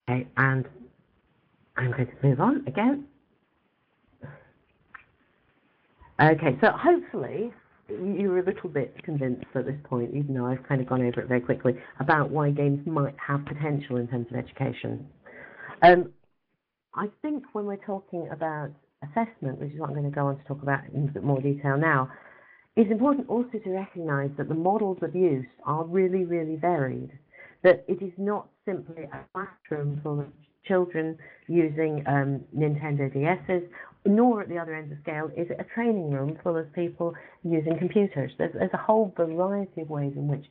Okay, and I'm going to move on again. Okay, so hopefully you were a little bit convinced at this point, even though I've kind of gone over it very quickly, about why games might have potential in terms of education. I think when we're talking about assessment, which is what I'm going to go on to talk about in a bit more detail now, it's important also to recognise that the models of use are really, really varied. That it is not simply a classroom full of children using Nintendo DSs, nor at the other end of the scale is it a training room full of people using computers. There's a whole variety of ways in which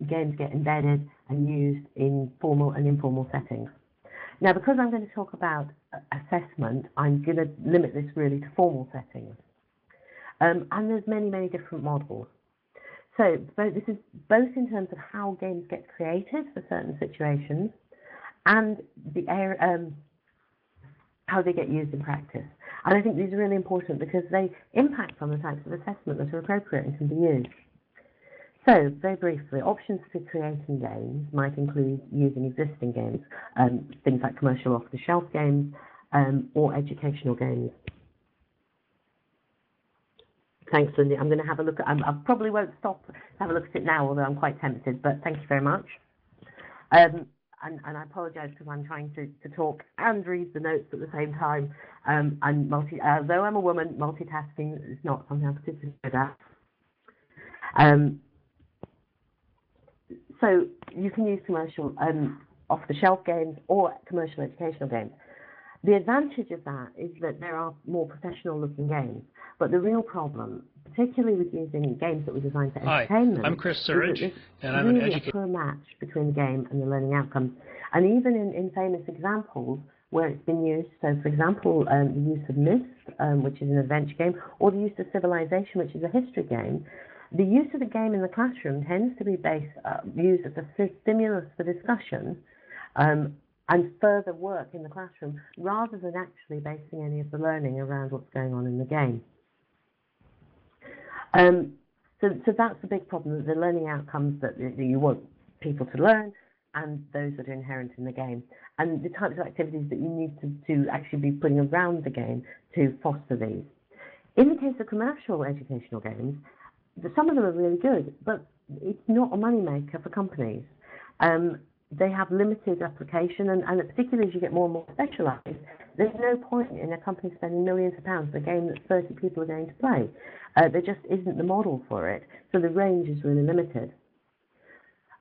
games get embedded and used in formal and informal settings. Now, because I'm going to talk about assessment, I'm going to limit this really to formal settings. And there's many, many different models. So this is both in terms of how games get created for certain situations and how they get used in practice. And I think these are really important because they impact on the types of assessment that are appropriate and can be used. So, very briefly, options for creating games might include using existing games, things like commercial off-the-shelf games or educational games. Thanks, Lindy. I'm going to have a look at. I probably won't stop to have a look at it now, although I'm quite tempted. But thank you very much. And I apologise because I'm trying to talk and read the notes at the same time. And although I'm a woman, multitasking is not something I'm particularly good at. So you can use commercial off-the-shelf games or commercial educational games. The advantage of that is that there are more professional-looking games. But the real problem, particularly with using games that were designed for entertainment, Hi, I'm Chris Surridge, and I'm an educator. Really a poor match between the game and the learning outcomes. And even in famous examples where it's been used, so for example, the use of Myst, which is an adventure game, or the use of Civilization, which is a history game, the use of the game in the classroom tends to be used as a stimulus for discussion and further work in the classroom, rather than actually basing any of the learning around what's going on in the game. So that's the big problem, the learning outcomes that you want people to learn and those that are inherent in the game, and the types of activities that you need to actually be putting around the game to foster these. In the case of commercial educational games, some of them are really good, but it's not a moneymaker for companies. They have limited application, and particularly as you get more and more specialised, there's no point in a company spending millions of pounds for a game that 30 people are going to play. There just isn't the model for it, so the range is really limited.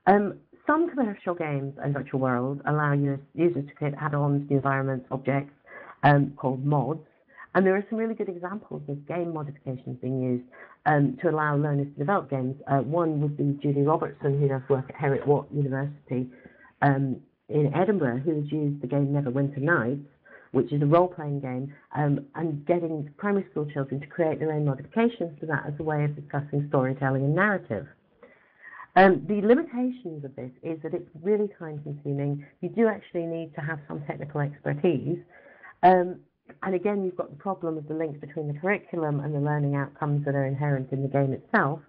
Some commercial games and virtual worlds allow users to create add-ons, new environments, objects called mods, and there are some really good examples of game modifications being used to allow learners to develop games. One would be Julie Robertson, who does work at Heriot-Watt University in Edinburgh, who has used the game Neverwinter Nights, which is a role-playing game, and getting primary school children to create their own modifications to that as a way of discussing storytelling and narrative. The limitations of this is that it's really time-consuming. You do actually need to have some technical expertise. And again, you've got the problem of the link between the curriculum and the learning outcomes that are inherent in the game itself.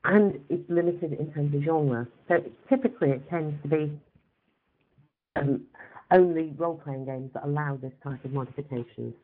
And it's limited in terms of genre. So typically it tends to be only role-playing games that allow this type of modifications.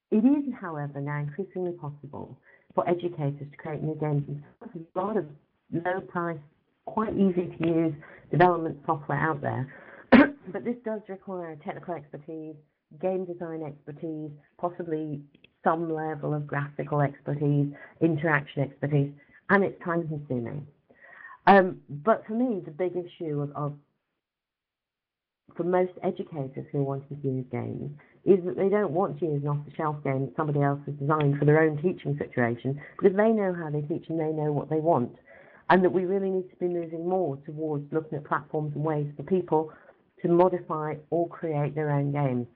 It is, however, now increasingly possible for educators to create new games themselves. There's a lot of low-price, quite easy to use development software out there. But this does require technical expertise, game design expertise, possibly some level of graphical expertise, interaction expertise, and it's time consuming. But for me, the big issue for most educators who are wanting to use games is that they don't want to use an off-the-shelf game that somebody else has designed for their own teaching situation, because they know how they teach and they know what they want. And that we really need to be moving more towards looking at platforms and ways for people to modify or create their own games.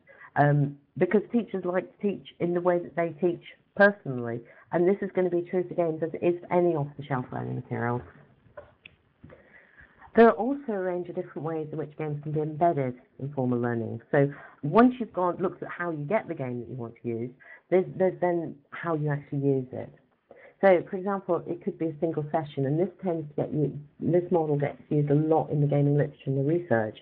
Because teachers like to teach in the way that they teach personally, and this is going to be true for games as it is for any off-the-shelf learning material. There are also a range of different ways in which games can be embedded in formal learning. So once you've looked at how you get the game that you want to use, there's then how you actually use it. So, for example, it could be a single session, and this model gets used a lot in the gaming literature and the research,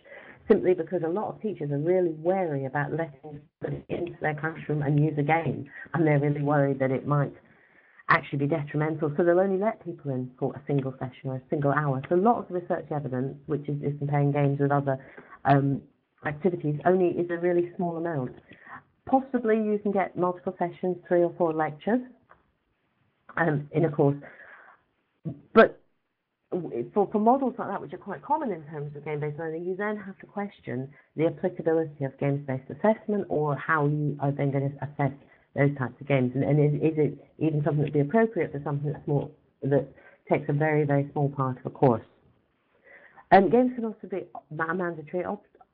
simply because a lot of teachers are really wary about letting them into their classroom and use a game, and they're really worried that it might actually be detrimental, so they'll only let people in for a single session or a single hour. So a lot of the research evidence, which is comparing games with other activities, only is a really small amount. Possibly you can get multiple sessions, 3 or 4 lectures in a course, but for models like that, which are quite common in terms of game-based learning, you then have to question the applicability of games-based assessment, or how you are then going to assess those types of games, and is it even something that would be appropriate for something that takes a very, very small part of a course. Games can also be a mandatory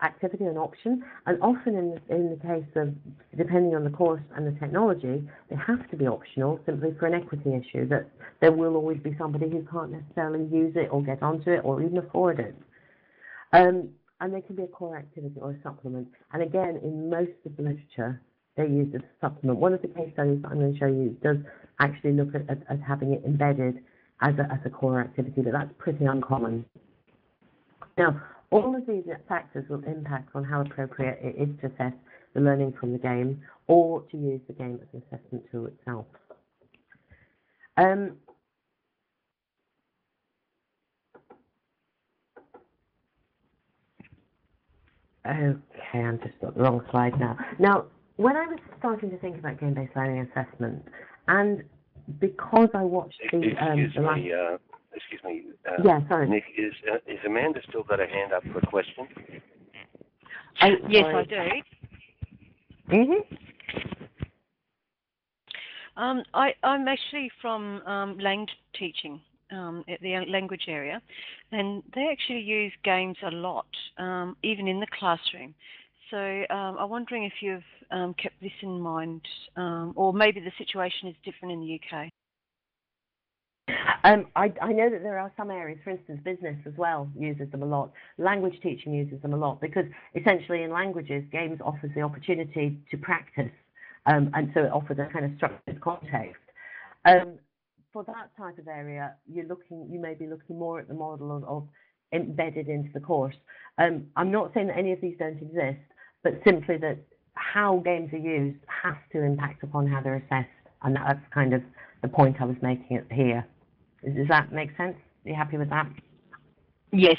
activity, an option, and often in the case of, depending on the course and the technology, they have to be optional simply for an equity issue, that there will always be somebody who can't necessarily use it or get onto it or even afford it. And they can be a core activity or a supplement. And again, in most of the literature, they're used as a supplement. One of the case studies that I'm going to show you does actually look at having it embedded as a core activity, but that's pretty uncommon. Now, all of these factors will impact on how appropriate it is to assess the learning from the game, or to use the game as an assessment tool itself. Okay, I'm just on the wrong slide now. Now, when I was starting to think about game-based learning assessment, and because I watched Excuse me. Yeah, sorry. Nick, is Amanda still got her hand up for a question? Yes, I do. I'm actually from language teaching at the language area, and they actually use games a lot, even in the classroom. So I'm wondering if you've kept this in mind, or maybe the situation is different in the UK. I know that there are some areas, for instance, business as well uses them a lot. Language teaching uses them a lot, because essentially in languages, games offers the opportunity to practice, and so it offers a kind of structured context. For that type of area, you may be looking more at the model of embedded into the course. I'm not saying that any of these don't exist, but simply that how games are used has to impact upon how they're assessed, and that's kind of the point I was making it here. Does that make sense? Are you happy with that? Yes.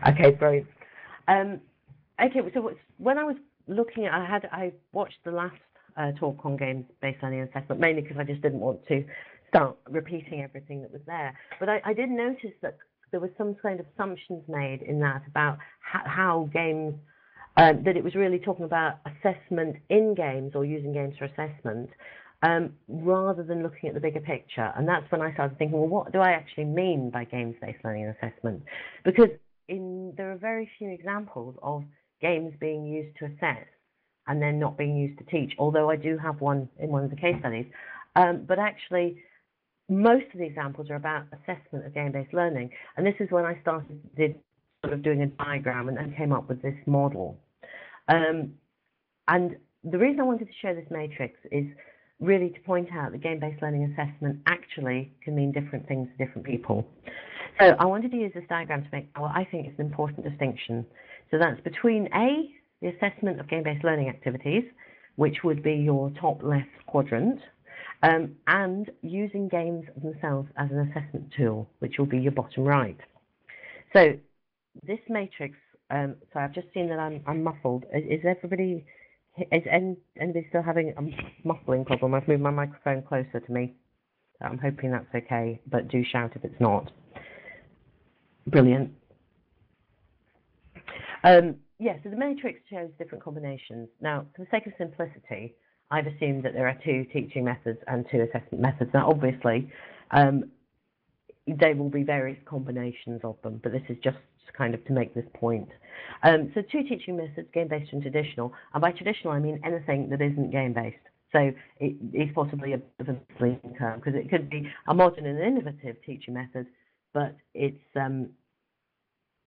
Okay, brilliant. Okay, so when I was looking at, I watched the last talk on games-based learning and assessment, mainly because I just didn't want to start repeating everything that was there. But I did notice that there was some kind of assumptions made in that about how games, that it was really talking about assessment in games or using games for assessment, rather than looking at the bigger picture. And that's when I started thinking, well, what do I actually mean by games-based learning and assessment? Because there are very few examples of games being used to assess and then not being used to teach, although I do have one in one of the case studies. But actually, most of the examples are about assessment of game-based learning. And this is when I started sort of doing a diagram and came up with this model. And the reason I wanted to show this matrix is really to point out that game-based learning assessment actually can mean different things to different people. So I wanted to use this diagram to make what I think is an important distinction. So that's between the assessment of game-based learning activities, which would be your top left quadrant, and using games themselves as an assessment tool, which will be your bottom right. So this matrix, so I've just seen that I'm muffled. Is anybody still having a muffling problem? I've moved my microphone closer to me. I'm hoping that's okay, but do shout if it's not. Brilliant. Yeah, so the matrix shows different combinations. Now, for the sake of simplicity, I've assumed that there are 2 teaching methods and 2 assessment methods. Now, obviously, there will be various combinations of them, but this is just kind of to make this point. So 2 teaching methods, game-based and traditional. And by traditional, I mean anything that isn't game-based. So it is possibly a bit of a misleading term, because it could be a modern and innovative teaching method, but it's